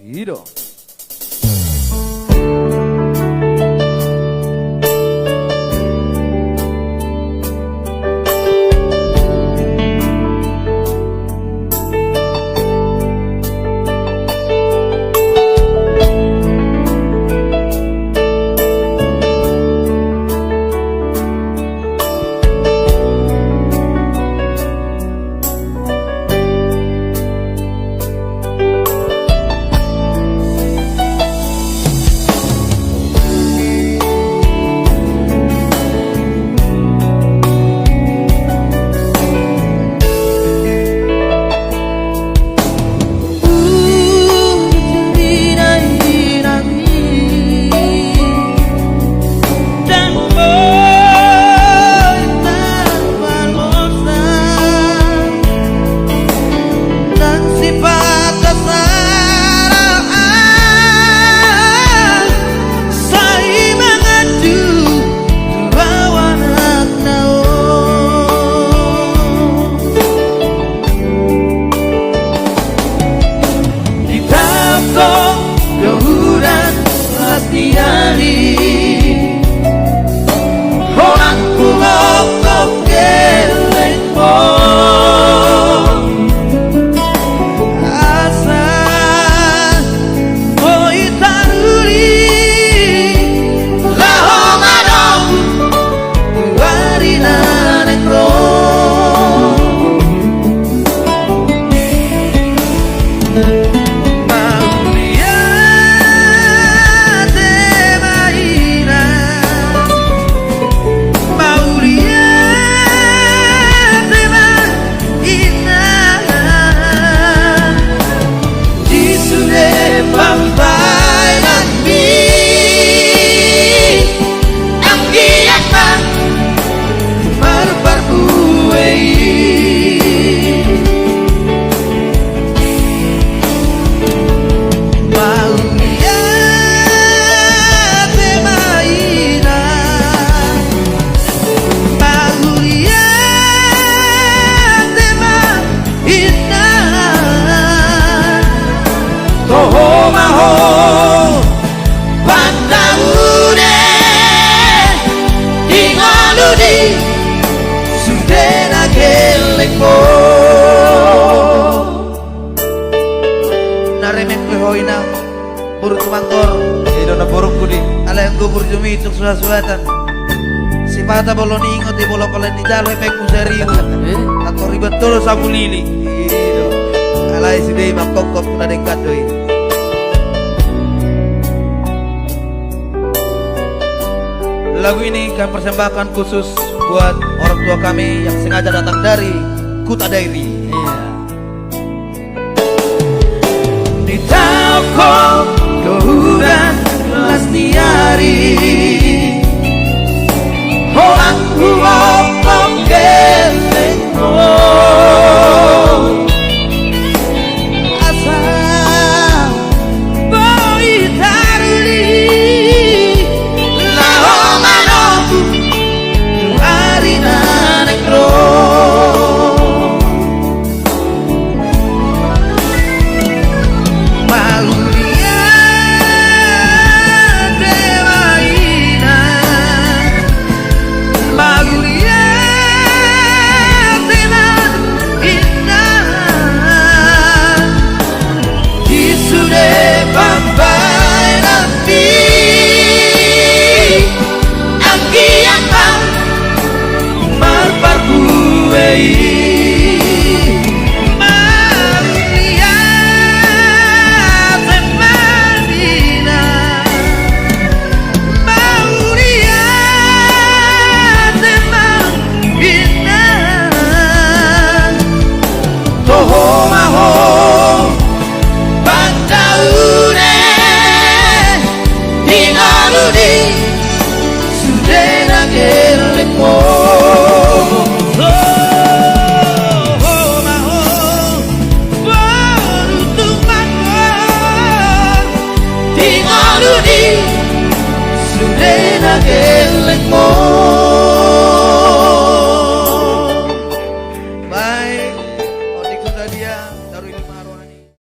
Hero. Naremek lehoina buruk mangkor Ido na buruk kudi. ala yang gubur jumi itu suatan si pata bolon ingot di bola pala di dalam mek musari atau ribet tolo sabu lili Ido ala si dei makokop na dengkat doi. Lagu ini kami persembahkan khusus buat orang tua kami yang sengaja datang dari Kuta Dairi. Di Tauko Kehudan Lestiari